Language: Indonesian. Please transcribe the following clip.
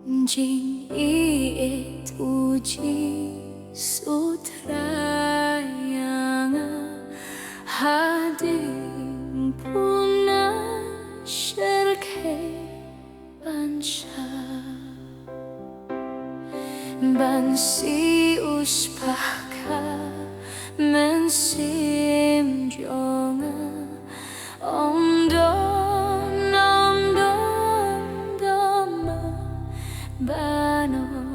Jing iit uji sutrayanga hading puna syarke bansa bansi uspaka mensim jonga om don dama bano